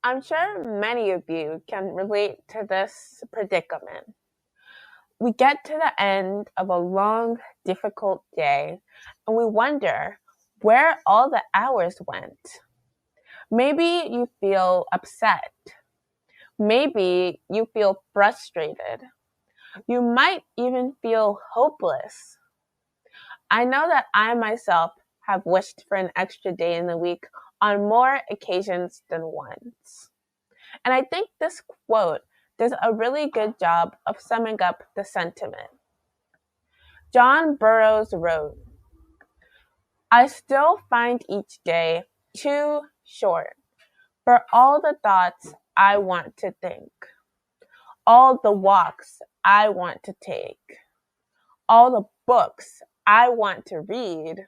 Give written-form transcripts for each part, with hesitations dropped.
I'm sure many of you can relate to this predicament. We get to the end of a long, difficult day and we wonder where all the hours went. Maybe you feel upset. Maybe you feel frustrated. You might even feel hopeless. I know that I myself have wished for an extra day in the week on more occasions than once. And I think this quote does a really good job of summing up the sentiment. John Burroughs wrote, I still find each day too short for all the thoughts I want to think, all the walks I want to take, all the books I want to read,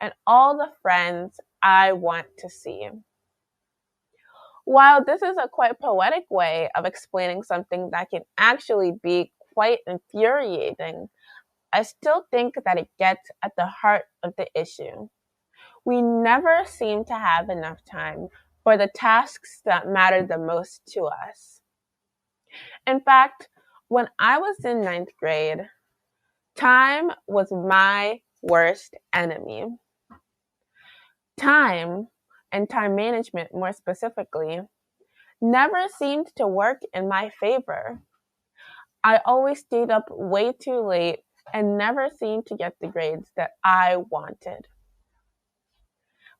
and all the friends I want to see. While this is a quite poetic way of explaining something that can actually be quite infuriating, I still think that it gets at the heart of the issue. We never seem to have enough time for the tasks that matter the most to us. In fact, when I was in ninth grade, time was my worst enemy. Time, and time management more specifically, never seemed to work in my favor. I always stayed up way too late and never seemed to get the grades that I wanted.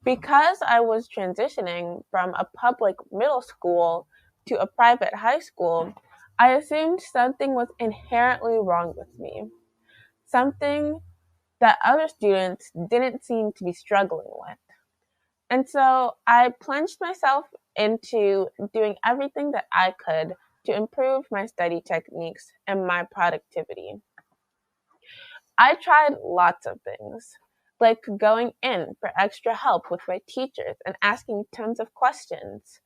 Because I was transitioning from a public middle school to a private high school, I assumed something was inherently wrong with me, something that other students didn't seem to be struggling with. And so I plunged myself into doing everything that I could to improve my study techniques and my productivity. I tried lots of things, like going in for extra help with my teachers and asking tons of questions.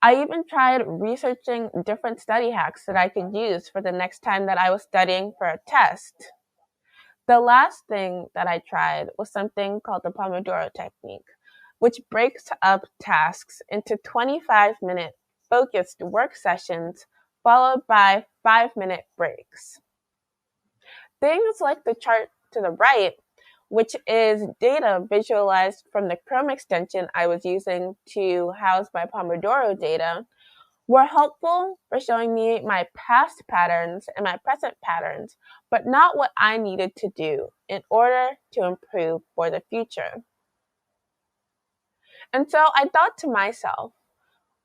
I even tried researching different study hacks that I could use for the next time that I was studying for a test. The last thing that I tried was something called the Pomodoro technique, which breaks up tasks into 25-minute focused work sessions followed by 5-minute breaks. Things like the chart to the right, which is data visualized from the Chrome extension I was using to house my Pomodoro data, were helpful for showing me my past patterns and my present patterns, but not what I needed to do in order to improve for the future. And so I thought to myself,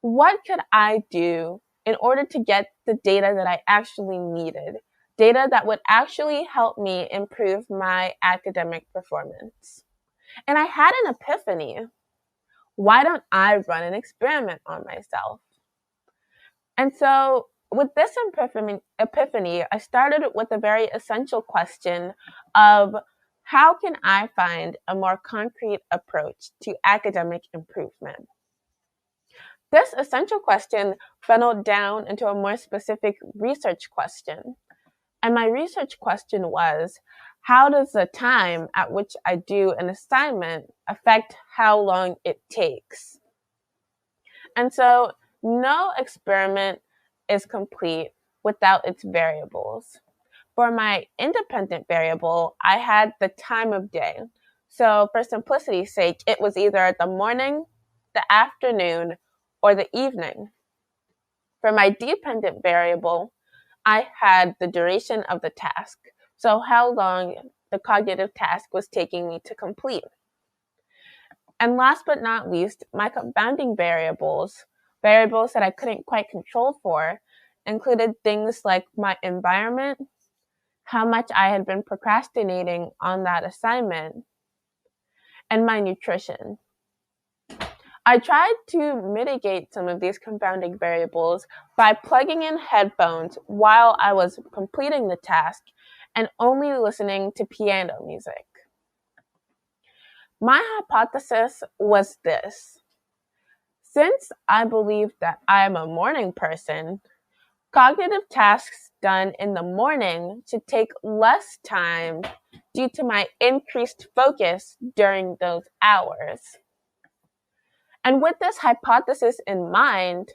what could I do in order to get the data that I actually needed? Data that would actually help me improve my academic performance. And I had an epiphany. Why don't I run an experiment on myself? And so with this epiphany, I started with a very essential question of how can I find a more concrete approach to academic improvement? This essential question funneled down into a more specific research question. And my research question was, how does the time at which I do an assignment affect how long it takes? And so no experiment is complete without its variables. For my independent variable, I had the time of day. So for simplicity's sake, it was either the morning, the afternoon, or the evening. For my dependent variable, I had the duration of the task, so how long the cognitive task was taking me to complete. And last but not least, my confounding variables that I couldn't quite control for, included things like my environment, how much I had been procrastinating on that assignment, and my nutrition. I tried to mitigate some of these confounding variables by plugging in headphones while I was completing the task and only listening to piano music. My hypothesis was this. Since I believe that I am a morning person, cognitive tasks done in the morning should take less time due to my increased focus during those hours. And with this hypothesis in mind,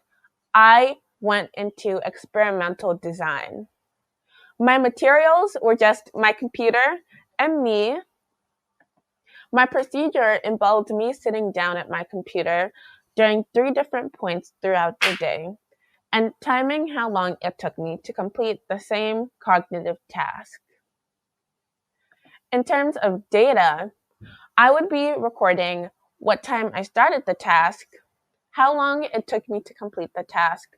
I went into experimental design. My materials were just my computer and me. My procedure involved me sitting down at my computer during 3 different points throughout the day and timing how long it took me to complete the same cognitive task. In terms of data, I would be recording what time I started the task, how long it took me to complete the task,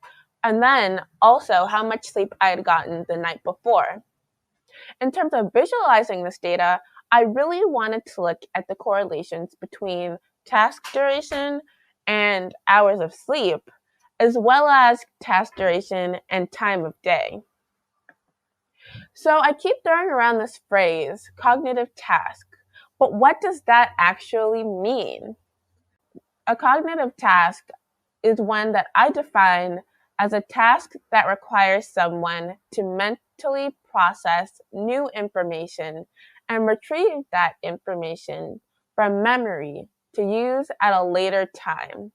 and then also how much sleep I had gotten the night before. In terms of visualizing this data, I really wanted to look at the correlations between task duration and hours of sleep, as well as task duration and time of day. So I keep throwing around this phrase, cognitive task, but what does that actually mean? A cognitive task is one that I define as a task that requires someone to mentally process new information and retrieve that information from memory to use at a later time.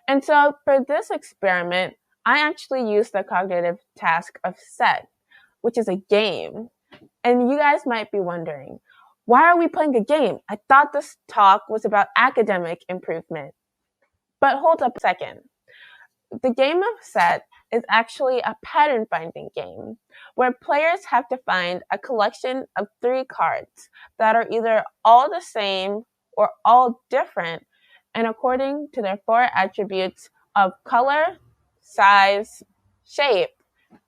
And so for this experiment, I actually used the cognitive task of set, which is a game. And you guys might be wondering, why are we playing a game? I thought this talk was about academic improvement. But hold up a second. The game of set is actually a pattern finding game where players have to find a collection of 3 cards that are either all the same or all different and according to their 4 attributes of color, size, shape,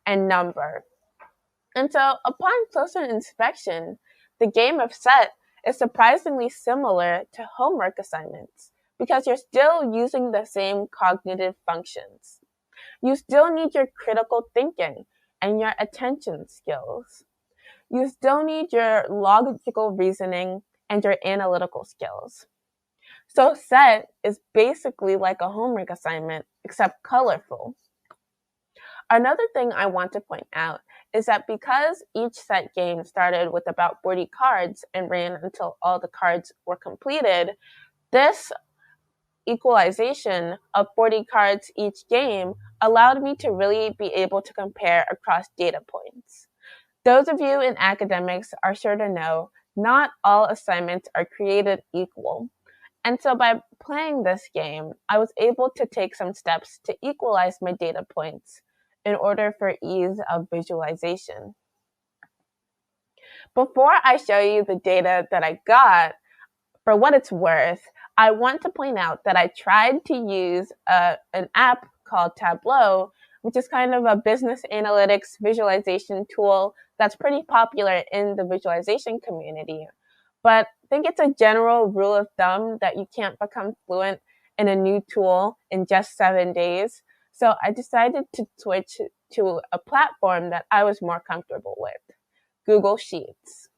and number. And so upon closer inspection, the game of set is surprisingly similar to homework assignments because you're still using the same cognitive functions. You still need your critical thinking and your attention skills. You still need your logical reasoning and your analytical skills. So set is basically like a homework assignment, except colorful. Another thing I want to point out is that because each set game started with about 40 cards and ran until all the cards were completed, this equalization of 40 cards each game allowed me to really be able to compare across data points. Those of you in academics are sure to know not all assignments are created equal. And so by playing this game, I was able to take some steps to equalize my data points in order for ease of visualization. Before I show you the data that I got, for what it's worth, I want to point out that I tried to use an app called Tableau, which is kind of a business analytics visualization tool that's pretty popular in the visualization community. But I think it's a general rule of thumb that you can't become fluent in a new tool in just 7 days. So I decided to switch to a platform that I was more comfortable with, Google Sheets.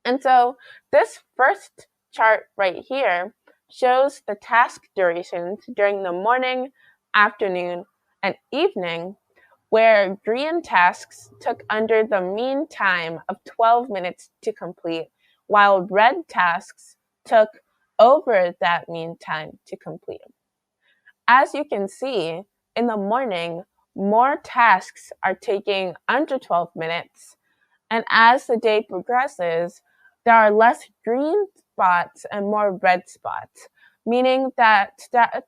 And so this first chart right here shows the task durations during the morning, afternoon, and evening, where green tasks took under the mean time of 12 minutes to complete, while red tasks took over that mean time to complete. As you can see, in the morning, more tasks are taking under 12 minutes, and as the day progresses, there are less green spots and more red spots, meaning that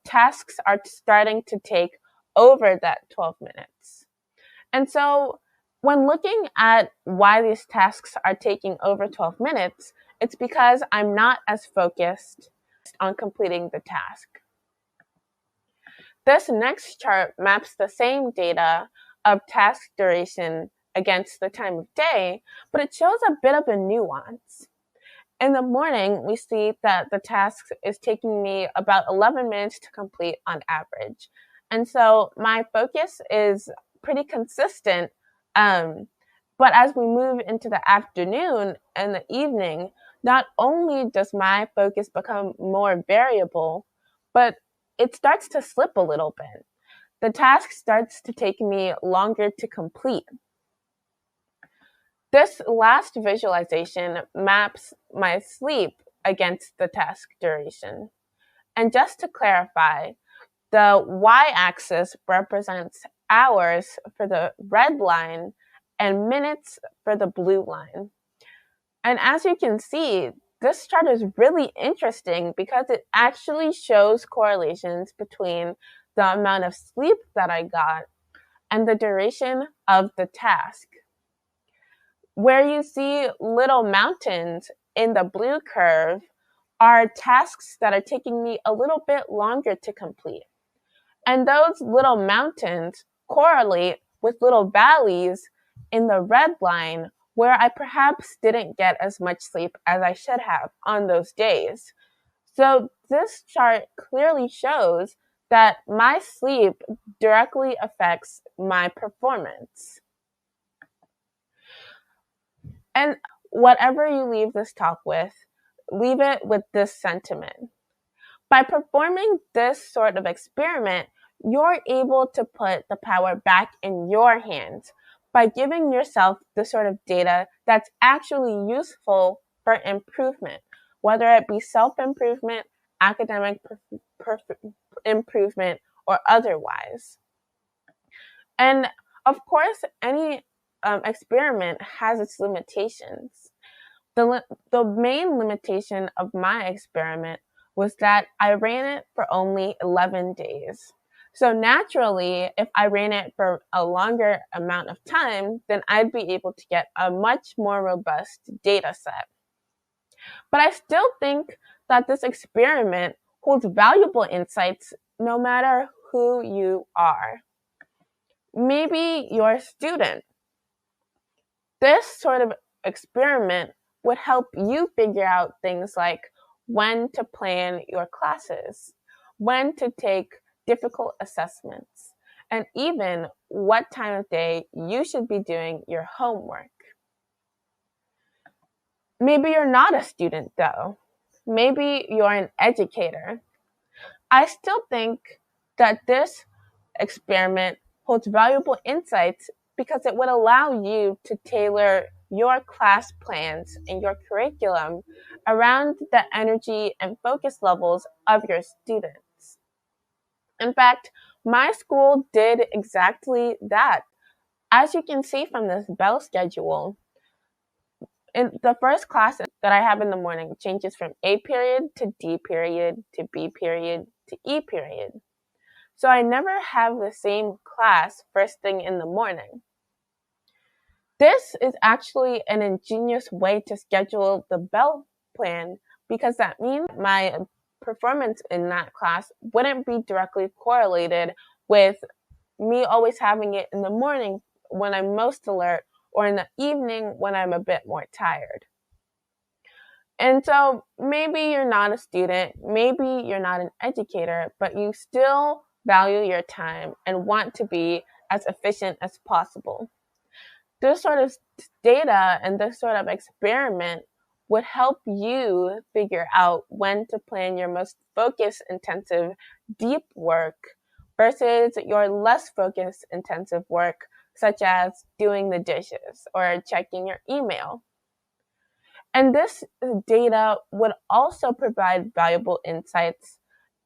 tasks are starting to take over that 12 minutes. And so when looking at why these tasks are taking over 12 minutes, it's because I'm not as focused on completing the task. This next chart maps the same data of task duration against the time of day, but it shows a bit of a nuance. In the morning, we see that the task is taking me about 11 minutes to complete on average. And so my focus is pretty consistent. But as we move into the afternoon and the evening, not only does my focus become more variable, but it starts to slip a little bit. The task starts to take me longer to complete. This last visualization maps my sleep against the task duration. And just to clarify, the y-axis represents hours for the red line and minutes for the blue line. And as you can see, this chart is really interesting because it actually shows correlations between the amount of sleep that I got and the duration of the task. Where you see little mountains in the blue curve are tasks that are taking me a little bit longer to complete. And those little mountains correlate with little valleys in the red line where I perhaps didn't get as much sleep as I should have on those days. So this chart clearly shows that my sleep directly affects my performance. And whatever you leave this talk with, leave it with this sentiment. By performing this sort of experiment, you're able to put the power back in your hands by giving yourself the sort of data that's actually useful for improvement, whether it be self-improvement, academic improvement, or otherwise. And of course, any experiment has its limitations. The main limitation of my experiment was that I ran it for only 11 days. So naturally, if I ran it for a longer amount of time, then I'd be able to get a much more robust data set. But I still think that this experiment holds valuable insights no matter who you are. Maybe you're a student. This sort of experiment would help you figure out things like when to plan your classes, when to take difficult assessments, and even what time of day you should be doing your homework. Maybe you're not a student though. Maybe you're an educator. I still think that this experiment holds valuable insights because it would allow you to tailor your class plans and your curriculum around the energy and focus levels of your students. In fact, my school did exactly that. As you can see from this bell schedule, in the first class that I have in the morning changes from A period to D period to B period to E period. So I never have the same class first thing in the morning. This is actually an ingenious way to schedule the bell plan because that means my performance in that class wouldn't be directly correlated with me always having it in the morning when I'm most alert or in the evening when I'm a bit more tired. And so maybe you're not a student, maybe you're not an educator, but you still value your time and want to be as efficient as possible. This sort of data and this sort of experiment would help you figure out when to plan your most focus intensive deep work versus your less focus intensive work, such as doing the dishes or checking your email. And this data would also provide valuable insights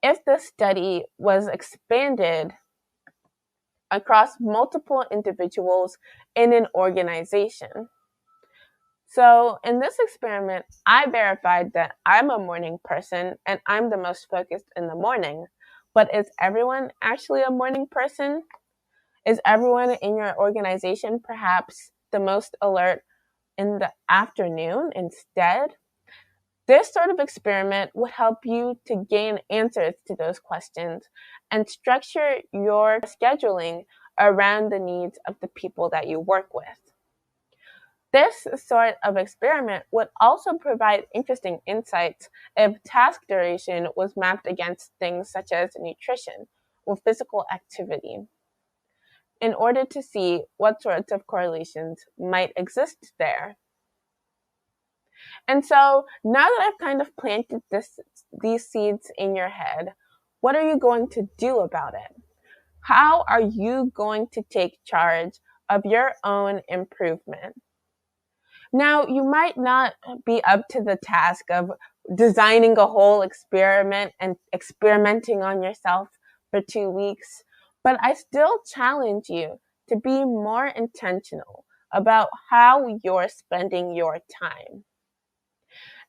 if the study was expanded across multiple individuals in an organization. So in this experiment, I verified that I'm a morning person and I'm the most focused in the morning. But is everyone actually a morning person? Is everyone in your organization perhaps the most alert in the afternoon instead? This sort of experiment would help you to gain answers to those questions and structure your scheduling around the needs of the people that you work with. This sort of experiment would also provide interesting insights if task duration was mapped against things such as nutrition or physical activity, in order to see what sorts of correlations might exist there. And so now that I've kind of planted these seeds in your head, what are you going to do about it? How are you going to take charge of your own improvement? Now, you might not be up to the task of designing a whole experiment and experimenting on yourself for 2 weeks, but I still challenge you to be more intentional about how you're spending your time.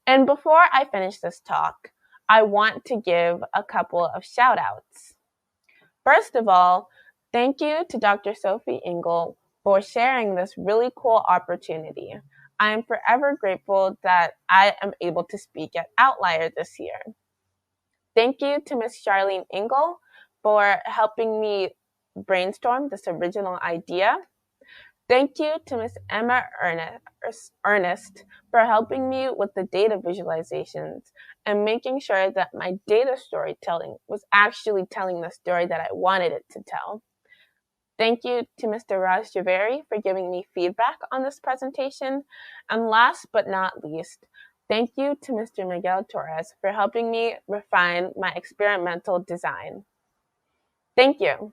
And before I finish this talk, I want to give a couple of shout outs. First of all, thank you to Dr. Sophie Engel for sharing this really cool opportunity. I am forever grateful that I am able to speak at Outlier this year. Thank you to Ms. Charlene Engel for helping me brainstorm this original idea. Thank you to Ms. Emma Ernest for helping me with the data visualizations and making sure that my data storytelling was actually telling the story that I wanted it to tell. Thank you to Mr. Raj Javeri for giving me feedback on this presentation. And last but not least, thank you to Mr. Miguel Torres for helping me refine my experimental design. Thank you.